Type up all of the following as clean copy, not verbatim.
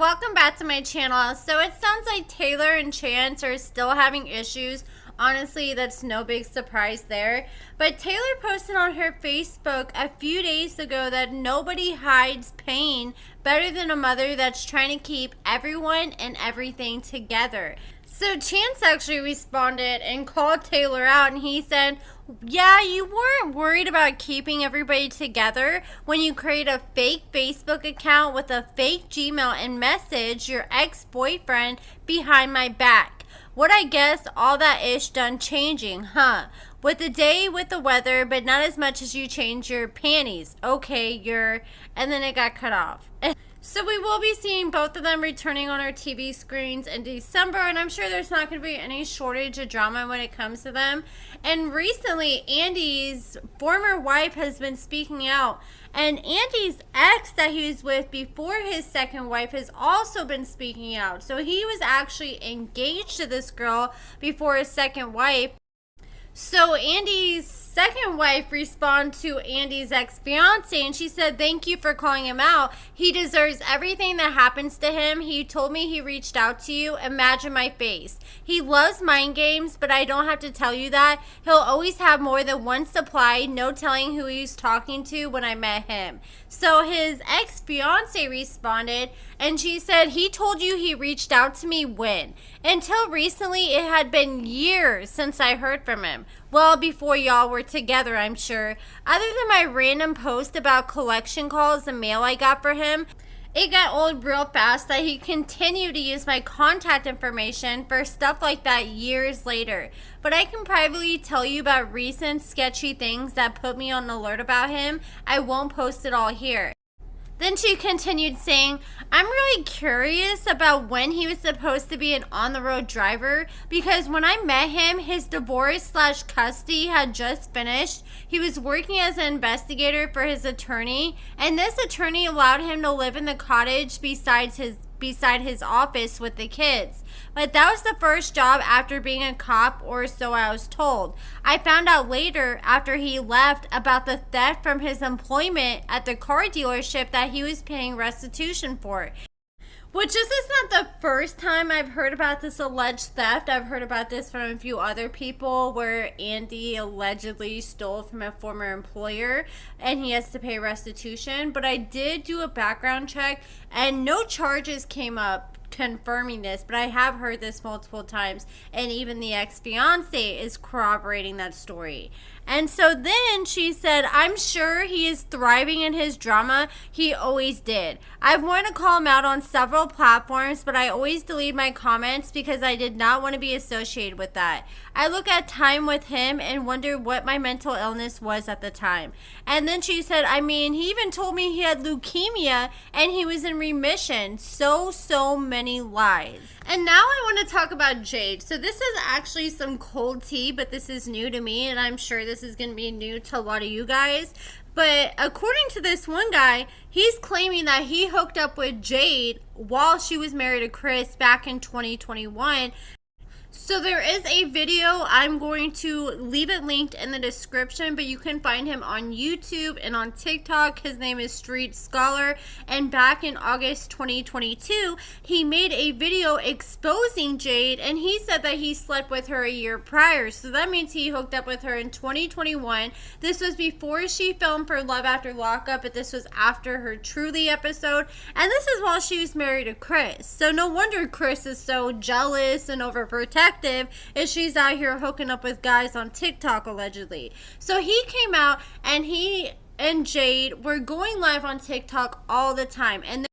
welcome back to my channel. So it sounds like Tayler and Chance are still having issues. Honestly, that's no big surprise there. But Tayler posted on her Facebook a few days ago that nobody hides pain better than a mother that's trying to keep everyone and everything together. So Chance actually responded and called Tayler out, and he said, yeah, you weren't worried about keeping everybody together when you create a fake Facebook account with a fake Gmail and message your ex-boyfriend behind my back. What I guess all that ish done changing, huh? With the day, with the weather, but not as much as you change your panties. Okay, and then it got cut off. So we will be seeing both of them returning on our TV screens in December, and I'm sure there's not going to be any shortage of drama when it comes to them. And recently, Andy's former wife has been speaking out, and Andy's ex that he was with before his second wife has also been speaking out. So he was actually engaged to this girl before his second wife. So Andy's second wife responded to Andy's ex-fiance, and she said, thank you for calling him out. He deserves everything that happens to him. He told me he reached out to you. Imagine my face. He loves mind games, but I don't have to tell you that. He'll always have more than one supply. No telling who he was talking to when I met him. So his ex-fiance responded, and she said, he told you he reached out to me when? Until recently, it had been years since I heard from him. Well, before y'all were together, I'm sure. Other than my random post about collection calls and mail I got for him, it got old real fast that he continued to use my contact information for stuff like that years later. But I can privately tell you about recent sketchy things that put me on alert about him. I won't post it all here. Then she continued saying, I'm really curious about when he was supposed to be an on-the-road driver, because when I met him, his divorce/custody had just finished. He was working as an investigator for his attorney, and this attorney allowed him to live in the cottage beside his office with the kids. But that was the first job after being a cop, or so I was told. I found out later, after he left, about the theft from his employment at the car dealership that he was paying restitution for. Which this is not the first time I've heard about this alleged theft. I've heard about this from a few other people where Andy allegedly stole from a former employer and he has to pay restitution. But I did do a background check and no charges came up confirming this, but I have heard this multiple times, and even the ex-fiance is corroborating that story. And so then she said, I'm sure he is thriving in his drama. He always did. I've wanted to call him out on several platforms, but I always delete my comments because I did not want to be associated with that. I look at time with him and wonder what my mental illness was at the time. And then she said, I mean, he even told me he had leukemia and he was in remission. So many lies. And now I want to talk about Jade. So this is actually some cold tea, but this is new to me, and I'm sure this is going to be new to a lot of you guys. But according to this one guy, he's claiming that he hooked up with Jade while she was married to Chris back in 2021. So there is a video. I'm going to leave it linked in the description, but you can find him on YouTube and on TikTok. His name is Street Scholar, and back in August 2022, he made a video exposing Jade, and he said that he slept with her a year prior. So that means he hooked up with her in 2021. This was before she filmed for Love After Lockup, but this was after her Truly episode, and this is while she was married to Chris. So no wonder Chris is so jealous and overprotective if she's out here hooking up with guys on TikTok allegedly. So he came out and he and Jade were going live on TikTok all the time. And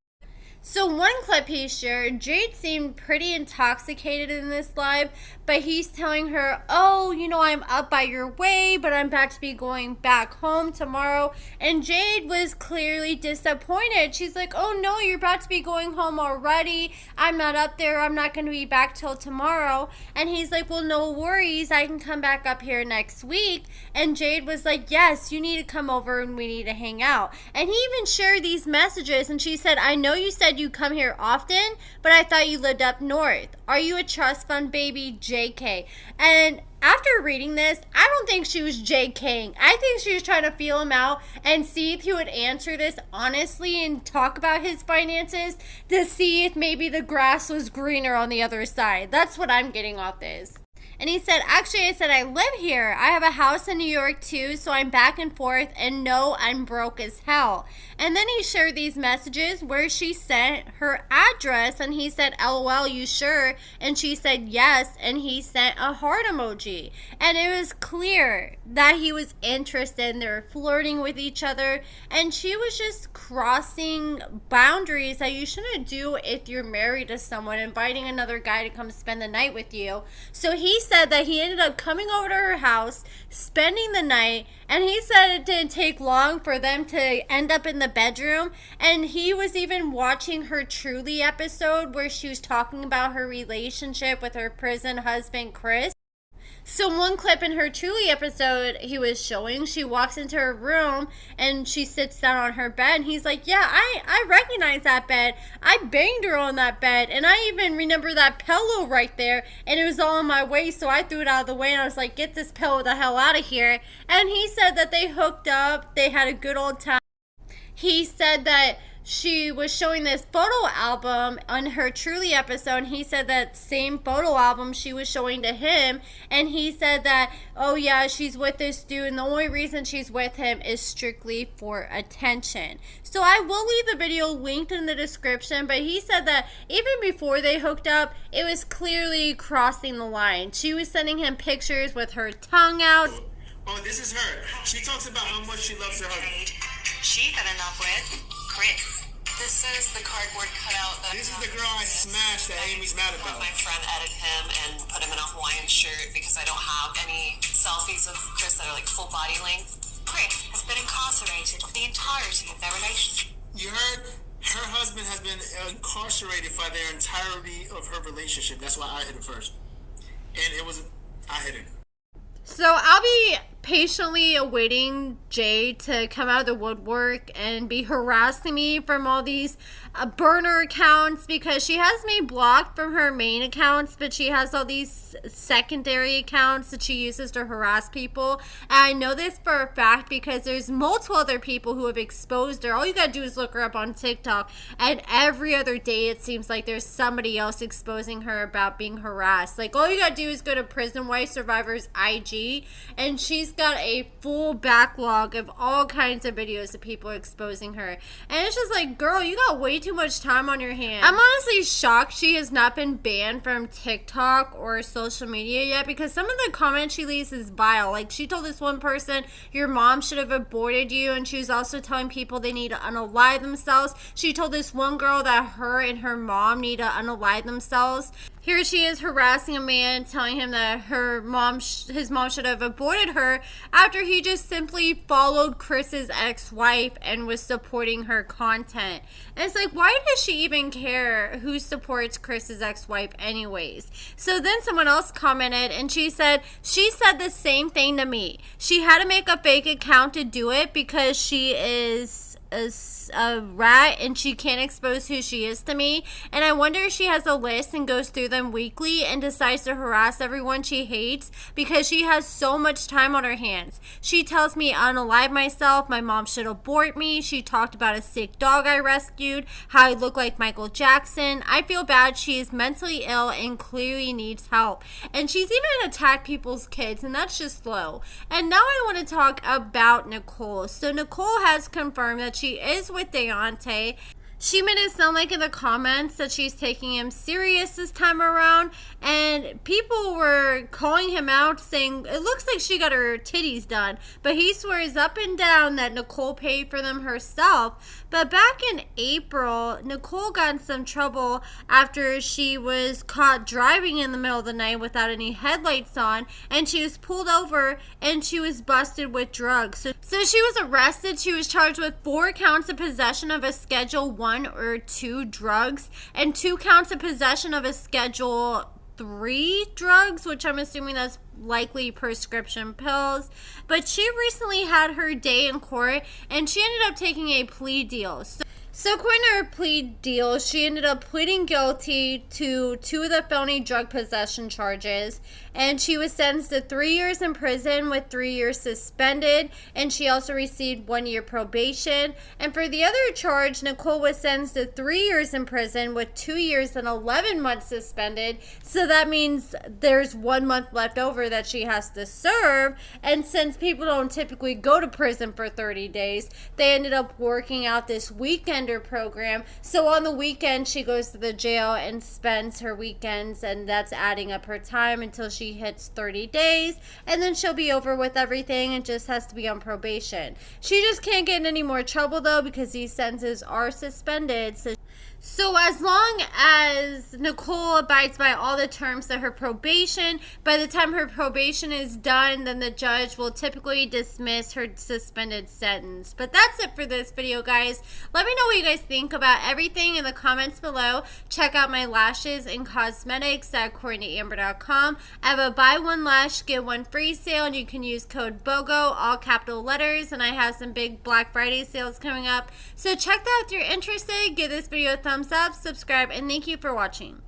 so one clip he shared, Jade seemed pretty intoxicated in this live, but he's telling her, oh, you know, I'm up by your way, but I'm about to be going back home tomorrow. And Jade was clearly disappointed. She's like, oh no, you're about to be going home already. I'm not up there. I'm not going to be back till tomorrow. And he's like, well, no worries. I can come back up here next week. And Jade was like, yes, you need to come over and we need to hang out. And he even shared these messages, and she said, I know you said you come here often, but I thought you lived up north. Are you a trust fund baby? JK. And After reading this, I don't think she was JKing. I think she was trying to feel him out and see if he would answer this honestly and talk about his finances to see if maybe the grass was greener on the other side. That's what I'm getting off this. And he said, actually, I said, I live here. I have a house in New York too, so I'm back and forth, and no, I'm broke as hell. And then he shared these messages where she sent her address, and he said, LOL, you sure? And she said, yes, and he sent a heart emoji. And it was clear that he was interested. They were flirting with each other, and she was just crossing boundaries that you shouldn't do if you're married to someone, inviting another guy to come spend the night with you. So he said that he ended up coming over to her house, spending the night, and he said it didn't take long for them to end up in the bedroom. And he was even watching her Truly episode where she was talking about her relationship with her prison husband, Chris. So one clip in her Truly episode he was showing, she walks into her room and she sits down on her bed, and he's like, yeah, I recognize that bed. I banged her on that bed, and I even remember that pillow right there, and it was all in my way, so I threw it out of the way, and I was like, get this pillow the hell out of here. And he said that they hooked up, they had a good old time. He said that she was showing this photo album on her Truly episode, and he said that same photo album she was showing to him, and he said that, oh yeah, she's with this dude, and the only reason she's with him is strictly for attention. So I will leave the video linked in the description, but he said that even before they hooked up, it was clearly crossing the line. She was sending him pictures with her tongue out. Oh, this is her. She talks about how much she loves her husband. She fell in love with Chris. This is the cardboard cutout. This is the girl I smashed that Amy's mad about. My friend edited him and put him in a Hawaiian shirt because I don't have any selfies of Chris that are like full body length. Chris has been incarcerated for the entirety of their relationship. You heard? Her husband has been incarcerated for the entirety of her relationship. That's why I hit her first. And it was, I hit her. So I'll be patiently awaiting Jade to come out of the woodwork and be harassing me from all these burner accounts, because she has me blocked from her main accounts, but she has all these secondary accounts that she uses to harass people. And I know this for a fact because there's multiple other people who have exposed her. All you gotta do is look her up on TikTok, and every other day it seems like there's somebody else exposing her about being harassed. Like, all you gotta do is go to Prison Wife Survivor's IG, and she's got a full backlog of all kinds of videos of people exposing her. And it's just like, girl, you got way too much time on your hands. I'm honestly shocked she has not been banned from TikTok or social media yet, because some of the comments she leaves is vile. Like, she told this one person, your mom should have aborted you, and she was also telling people they need to unalive themselves. She told this one girl that her and her mom need to unalive themselves. Here she is harassing a man, telling him that his mom should have aborted her, after he just simply followed Chris's ex-wife and was supporting her content. And it's like, why does she even care who supports Chris's ex-wife anyways? So then someone else commented, and she said the same thing to me. She had to make a fake account to do it because she is a rat and she can't expose who she is to me, and I wonder if she has a list and goes through them weekly and decides to harass everyone she hates because she has so much time on her hands. She tells me unalive myself, my mom should abort me, she talked about a sick dog I rescued, how I look like Michael Jackson. I feel bad, she is mentally ill and clearly needs help, and she's even attacked people's kids, and that's just low. And now I want to talk about Nicole. So Nicole has confirmed that she is with Deontay. She made it sound like in the comments that she's taking him serious this time around, and people were calling him out saying it looks like she got her titties done, but he swears up and down that Nicole paid for them herself. But back in April, Nicole got in some trouble after she was caught driving in the middle of the night without any headlights on, and she was pulled over and she was busted with drugs. So she was arrested. She was charged with 4 counts of possession of a Schedule 1 or 2 drugs and 2 counts of possession of a Schedule 3 drugs, which I'm assuming that's likely prescription pills. But she recently had her day in court, and she ended up taking a plea deal. So according to her plea deal, she ended up pleading guilty to 2 of the felony drug possession charges, and she was sentenced to 3 years in prison with 3 years suspended, and she also received 1 year probation. And for the other charge, Nicole was sentenced to 3 years in prison with 2 years and 11 months suspended. So that means there's 1 month left over that she has to serve. And since people don't typically go to prison for 30 days, they ended up working out this weekender program. So on the weekend, she goes to the jail and spends her weekends, and that's adding up her time until she hits 30 days. And then she'll be over with everything and just has to be on probation. She just can't get in any more trouble, though, because these sentences are suspended. So as long as Nicole abides by all the terms of her probation, by the time her probation is done, then the judge will typically dismiss her suspended sentence. But that's it for this video, guys. Let me know what you guys think about everything in the comments below. Check out my lashes and cosmetics at AccordingtoAmber.com. I have a buy one lash, get one free sale, and you can use code BOGO, all capital letters, and I have some big Black Friday sales coming up. So check that out if you're interested. Give this video a thumbs up, subscribe, and thank you for watching.